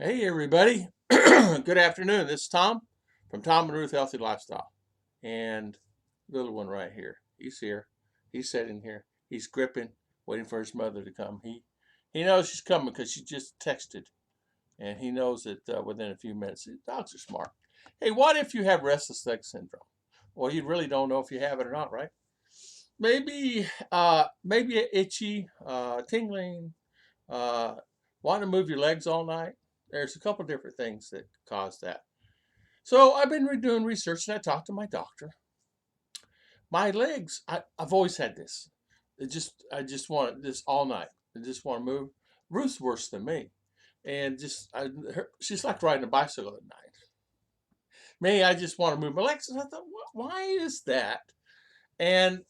Hey everybody, good afternoon. This is Tom from Tom and Ruth Healthy Lifestyle. And little one right here. He's here. He's sitting here. He's gripping, waiting for his mother to come. He knows she's coming because she just texted. And he knows that within a few minutes, dogs are smart. Hey, what if you have restless leg syndrome? Well, you really don't know if you have it or not, right? Maybe itchy, tingling, uh, want to move your legs all night. There's a couple different things that cause that. So I've been doing research and I talked to my doctor. My legs, I've always had this. I just want this all night. I just want to move. Ruth's worse than me, and she's like riding a bicycle at night. Me, I just want to move my legs. And I thought, why is that? And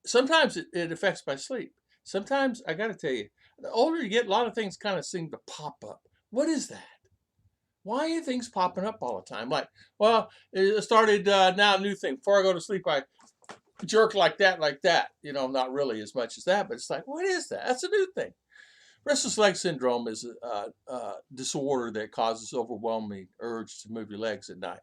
sometimes it affects my sleep. Sometimes I got to tell you, the older you get, a lot of things kind of seem to pop up. What is that? Why are things popping up all the time? Like, well, it started now a new thing. Before I go to sleep, I jerk like that, like that. You know, not really as much as that, but it's like, what is that? That's a new thing. Restless leg syndrome is a disorder that causes overwhelming urge to move your legs at night.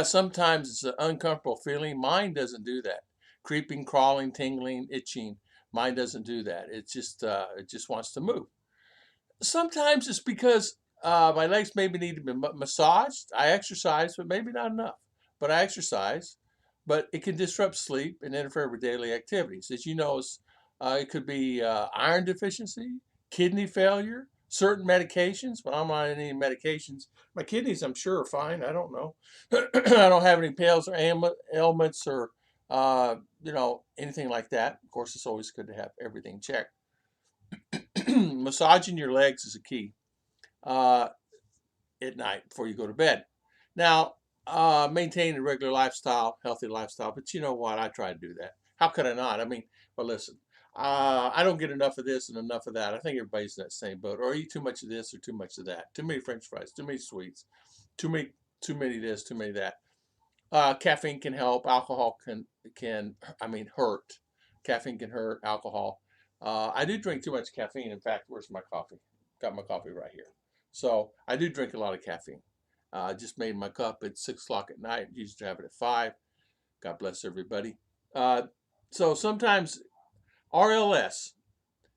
Sometimes it's an uncomfortable feeling. Mine doesn't do that. Creeping, crawling, tingling, itching. Mine doesn't do that. It just wants to move. Sometimes it's because my legs maybe need to be massaged. I exercise, but maybe not enough. But I exercise, but it can disrupt sleep and interfere with daily activities. As you know, it could be iron deficiency, kidney failure, certain medications. But I'm not on any medications. My kidneys, I'm sure, are fine. I don't know. I don't have any pails or ailments or anything like that. Of course, it's always good to have everything checked. Massaging your legs is a key uh, at night before you go to bed. Now, maintain a regular lifestyle, healthy lifestyle. But you know what? I try to do that. How could I not? I mean, but listen, I don't get enough of this and enough of that. I think everybody's in that same boat. Or eat too much of this or too much of that. Too many French fries, too many sweets, too many too many this, too many that. Caffeine can help. Alcohol hurt. Caffeine can hurt. Alcohol. I do drink too much caffeine. In fact, where's my coffee? Got my coffee right here. So I do drink a lot of caffeine. I just made my cup at 6 o'clock at night. Used to have it at 5. God bless everybody. Uh, so sometimes RLS,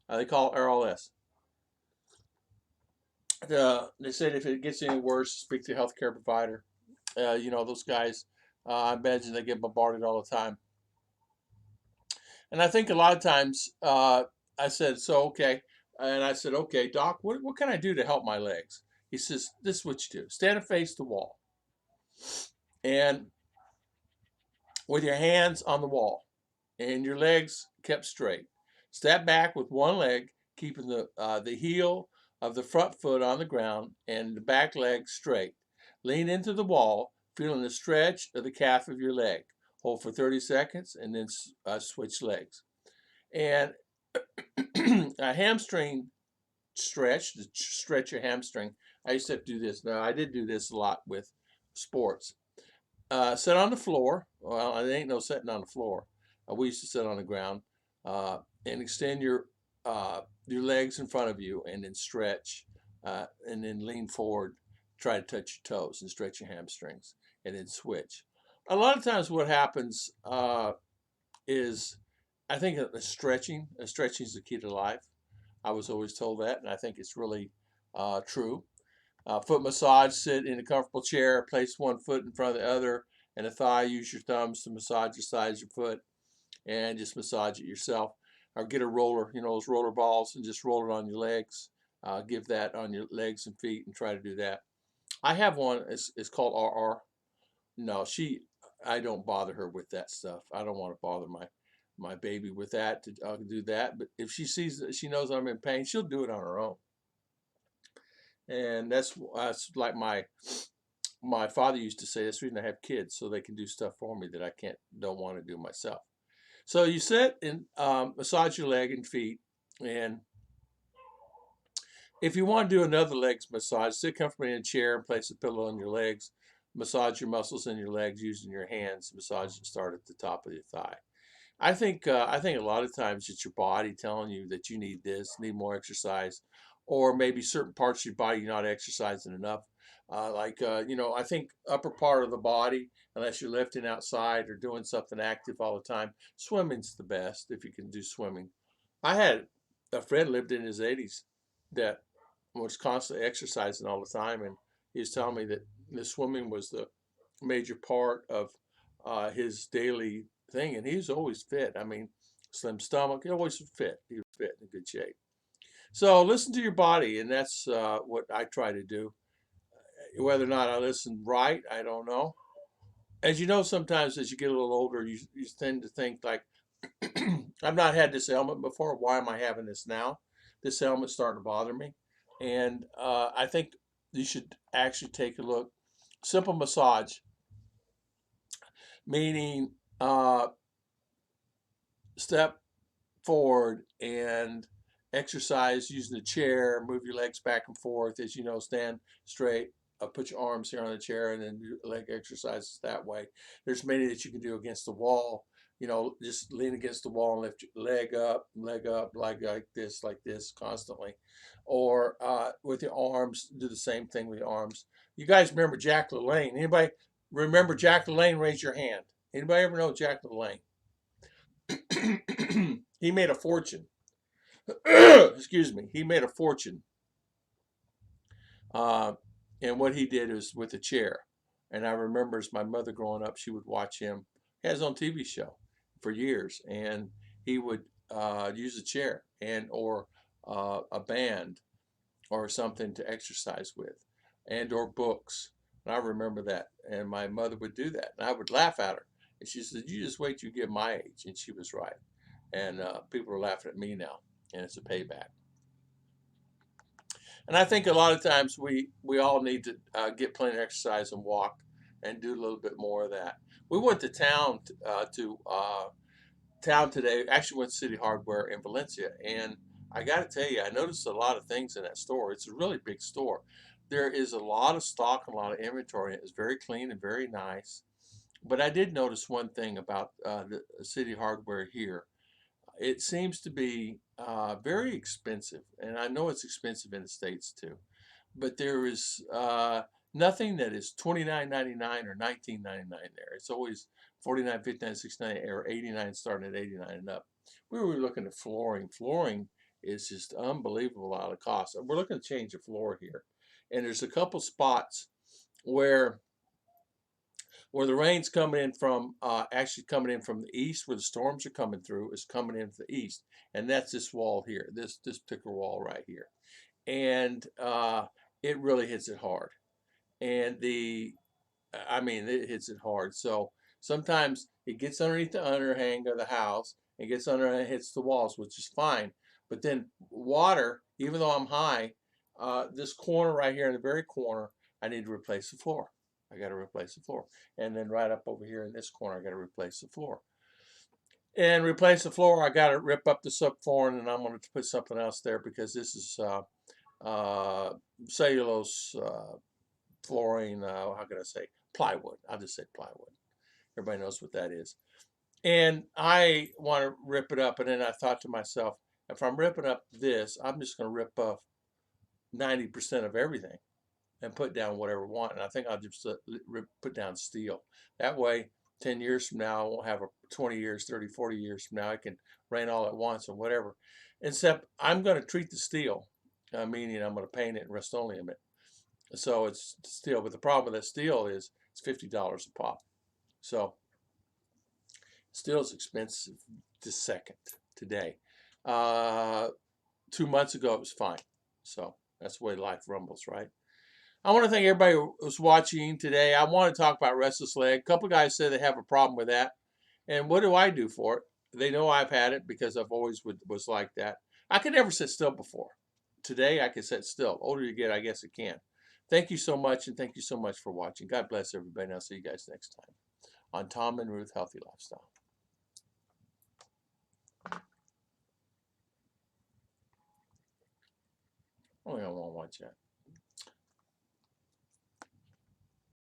they call it RLS. They said if it gets any worse, speak to a healthcare provider. Those guys, I imagine they get bombarded all the time. And I think a lot of times I said, so, okay. And I said, okay, doc, what can I do to help my legs? He says, this is what you do. Stand and face the wall. And with your hands on the wall and your legs kept straight. Step back with one leg, keeping the heel of the front foot on the ground and the back leg straight. Lean into the wall, feeling the stretch of the calf of your leg. Hold for 30 seconds and then switch legs. And a hamstring stretch, to stretch your hamstring. I used to have to do this. Now, I did do this a lot with sports. Sit on the floor. Well, it ain't no sitting on the floor. We used to sit on the ground and extend your legs in front of you and then stretch and then lean forward. Try to touch your toes and stretch your hamstrings and then switch. A lot of times what happens is I think stretching is the key to life. I was always told that, and I think it's really true. Foot massage, sit in a comfortable chair, place one foot in front of the other and a thigh. Use your thumbs to massage the sides of your foot and just massage it yourself. Or get a roller, those roller balls, and just roll it on your legs. Give that on your legs and feet and try to do that. I have one, it's called RR. No, I don't bother her with that stuff. I don't want to bother my baby with that to do that. But if she sees that she knows I'm in pain, she'll do it on her own. And that's like my father used to say, that's the reason I have kids, so they can do stuff for me that I don't want to do myself. So you sit and massage your leg and feet, and if you want to do another legs massage, sit comfortably in a chair and place a pillow on your legs. Massage your muscles in your legs using your hands. Massage and start at the top of your thigh. I think a lot of times it's your body telling you that you need this, need more exercise, or maybe certain parts of your body you're not exercising enough. I think upper part of the body, unless you're lifting outside or doing something active all the time, swimming's the best if you can do swimming. I had a friend lived in his 80s that was constantly exercising all the time, and he was telling me that the swimming was the major part of his daily thing, and he was always fit. I mean, slim stomach, he always fit. He was fit in good shape. So listen to your body, and that's what I try to do. Whether or not I listen right, I don't know. As you know, sometimes as you get a little older, you tend to think like, I've not had this ailment before. Why am I having this now? This ailment's starting to bother me. And I think you should actually take a look. Simple massage, meaning step forward and exercise using the chair, move your legs back and forth. As you know, stand straight, put your arms here on the chair, and then do leg exercises that way. There's many that you can do against the wall. Just lean against the wall and lift your leg up, like this constantly. Or with your arms, do the same thing with your arms. You guys remember Jack LaLanne? Anybody remember Jack LaLanne? Raise your hand. Anybody ever know Jack LaLanne? He made a fortune. Excuse me. He made a fortune. Uh, and what he did was with a chair. And I remember as my mother growing up, she would watch him. He had his own TV show for years, and he would use a chair or a band or something to exercise with, and or books. And I remember that. And my mother would do that, and I would laugh at her. And she said, "You just wait till you get my age." And she was right. And people are laughing at me now, and it's a payback. And I think a lot of times we all need to get plenty of exercise and walk and do a little bit more of that. We went to town today. Actually, went to City Hardware in Valencia, and I got to tell you, I noticed a lot of things in that store. It's a really big store. There is a lot of stock and a lot of inventory. It's very clean and very nice. But I did notice one thing about the City Hardware here. It seems to be very expensive, and I know it's expensive in the States too. But there is nothing that is $29.99 or $19.99 there. It's always $49.59, $69, or $89, starting at $89 and up. We were looking at flooring. Flooring is just unbelievable out of cost. We're looking to change the floor here, and there's a couple spots where the rain's coming in from actually coming in from the east, where the storms are coming through, is coming in from the east, and that's this wall here, this particular wall right here, and it really hits it hard, and it hits it hard. So sometimes it gets underneath the underhang of the house, and gets under and hits the walls, which is fine, but then water, even though I'm high, this corner right here in the very corner, I need to replace the floor. I got to replace the floor. And then right up over here in this corner, I got to replace the floor. And replace the floor, I got to rip up the subflooring, and I'm going to put something else there because this is cellulose flooring. How can I say? Plywood. I'll just say plywood. Everybody knows what that is. And I want to rip it up. And then I thought to myself, if I'm ripping up this, I'm just going to rip off 90% of everything and put down whatever I want. And I think I'll just put down steel. That way, 10 years from now, I won't have a 20 years, 30, 40 years from now. I can rain all at once or whatever. Except I'm going to treat the steel, meaning I'm going to paint it and Rust-Oleum it. So it's steel. But the problem with that steel is it's $50 a pop. So steel is expensive this second, today. 2 months ago, it was fine. So that's the way life rumbles, right? I want to thank everybody who was watching today. I want to talk about restless leg. A couple guys said they have a problem with that. And what do I do for it? They know I've had it because I've always was like that. I could never sit still before. Today, I can sit still. Older you get, I guess it can. Thank you so much, and thank you so much for watching. God bless everybody, and I'll see you guys next time on Tom and Ruth Healthy Lifestyle. Oh, I don't want to watch that.